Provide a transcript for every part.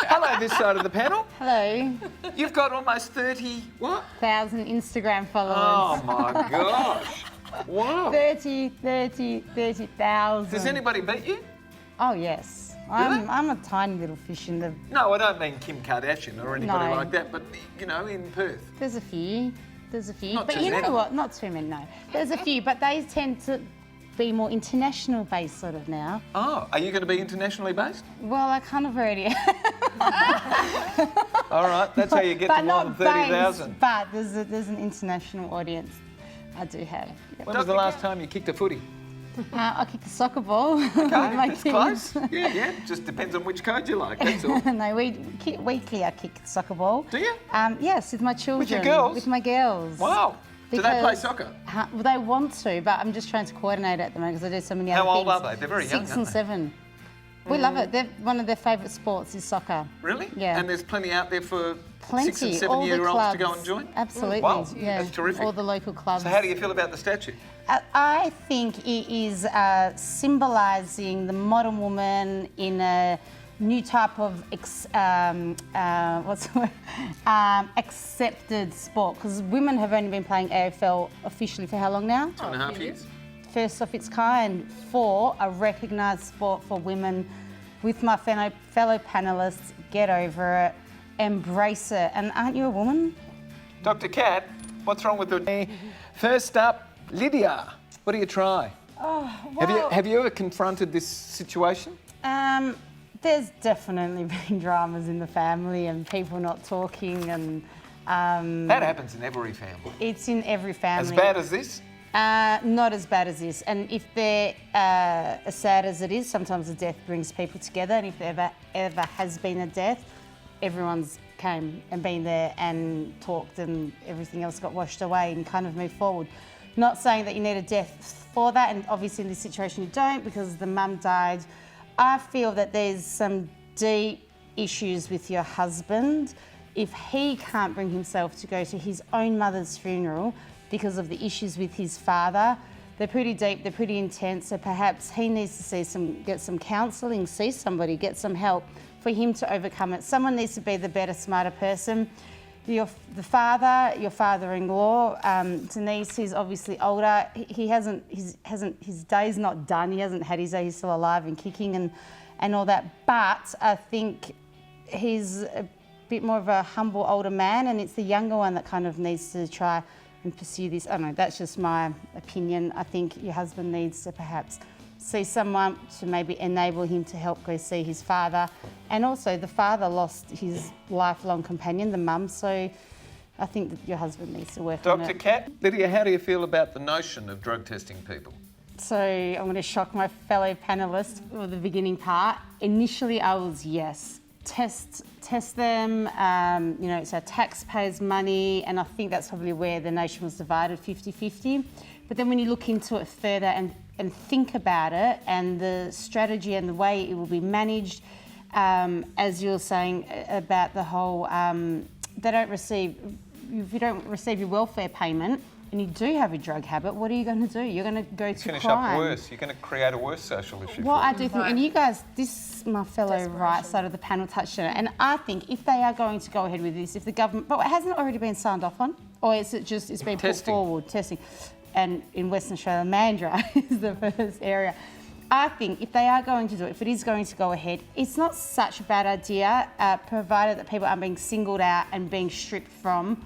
Hello, this side of the panel. Hello. You've got almost 30, what? 1,000 Instagram followers. Oh my gosh. Wow. 30,000. Does anybody beat you? Oh, yes. I'm a tiny little fish in the... No, I don't mean Kim Kardashian or anybody No. like that, but, you know, in Perth. There's a few. Not But too you know many. what? Not too many, no. There's a few, but they tend to be more international based sort of now. Oh, are you going to be internationally based? Well, I kind of already am. All right, that's how you get to more than 30,000. But there's an international audience I do have. Yep. When was the last time you kicked a footy? I kicked a soccer ball with my That's kids. close. Yeah, just depends on which code you like, that's all. No, weekly I kick the soccer ball. Do you? Yes, with my children. With your girls? With my girls. Wow. Do they play Because- soccer? Well, they want to, but I'm just trying to coordinate at the moment because I do so many other How things. old are they? They're very young, 6 aren't and they? 7. We love it. One of their favourite sports is soccer. Really? Yeah. And there's plenty out there for Plenty. 6 and all the 7-year-olds clubs. to go and join? Absolutely. Wow, Yeah. that's terrific. All the local clubs. So how do you feel about the statue? I think it is symbolising the modern woman in a new type of accepted sport, because women have only been playing AFL officially for how long now? 2.5 years? First of its kind, for a recognised sport for women. With my fellow panellists, get over it, embrace it. And aren't you a woman? Dr. Kat, what's wrong with the... First up, Lidia. What do you try? Oh, well, Have you ever confronted this situation? there's definitely been dramas in the family and people not talking, and That happens in every family. it's in every family. As bad as this? Not as bad as this. And if they're as sad as it is, sometimes a death brings people together. And if there ever has been a death, everyone's came and been there and talked, and everything else got washed away and kind of moved forward. Not saying that you need a death for that, and obviously in this situation you don't, because the mum died. I feel that there's some deep issues with your husband. If he can't bring himself to go to his own mother's funeral because of the issues with his father, they're pretty deep, they're pretty intense, so perhaps he needs to get some counselling, see somebody, get some help for him to overcome it. Someone needs to be the better, smarter person. Your father-in-law, Denise, he's obviously older. His day's not done. He hasn't had his day. He's still alive and kicking and all that. But I think he's a bit more of a humble older man, and it's the younger one that kind of needs to try and pursue this. I don't know, that's just my opinion. I think your husband needs to perhaps see someone to maybe enable him to help go see his father. And also the father lost his lifelong companion, the mum, so I think that your husband needs to work on it. Dr. Kat, Lydia, how do you feel about the notion of drug testing people? So I'm going to shock my fellow panellists for the beginning part. Initially I was yes. Test them, you know, it's our taxpayers' money, and I think that's probably where the nation was divided 50-50. But then when you look into it further and think about it, and the strategy and the way it will be managed, as you're saying about the whole, if you don't receive your welfare payment and you do have a drug habit, what are you going to do? You're going to go to Finish crime. up worse. You're going to create a worse social issue. What for I do think, and you guys, my fellow right side of the panel touched on it, and I think if they are going to go ahead with this, if the government, but hasn't it already been signed off on? Or is it just, it's been put forward, testing? And in Western Australia, Mandurah is the first area. I think if they are going to do it, if it is going to go ahead, it's not such a bad idea, provided that people aren't being singled out and being stripped from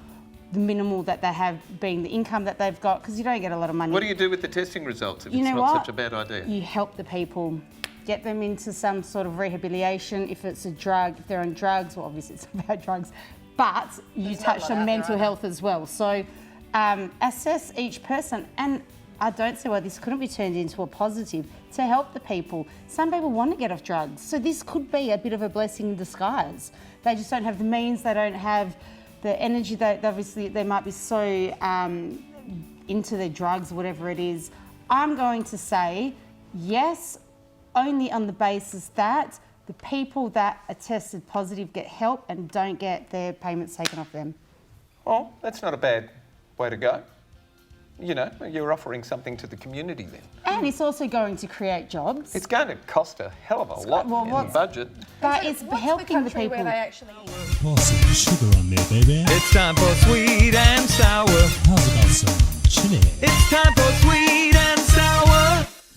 the minimal that they have, being the income that they've got, because you don't get a lot of money. What do you do with the testing results if You it's know not what? such a bad idea? You help the people, get them into some sort of rehabilitation. If it's a drug, if they're on drugs, well, obviously it's about drugs, but you touched on mental health as well. So assess each person, and I don't see why this couldn't be turned into a positive to help the people. Some people want to get off drugs, so this could be a bit of a blessing in disguise. They just don't have the means, they don't have the energy, that obviously they might be so into their drugs, whatever it is. I'm going to say yes, only on the basis that the people that are tested positive get help and don't get their payments taken off them. Well, that's not a bad way to go. you know, you're offering something to the community then. And it's also going to create jobs. It's going to cost a hell of a lot in the budget. But it's helping the people. Where they actually Pour some sugar on there, baby. It's time for sweet and sour. How's about some chili? It's time for sweet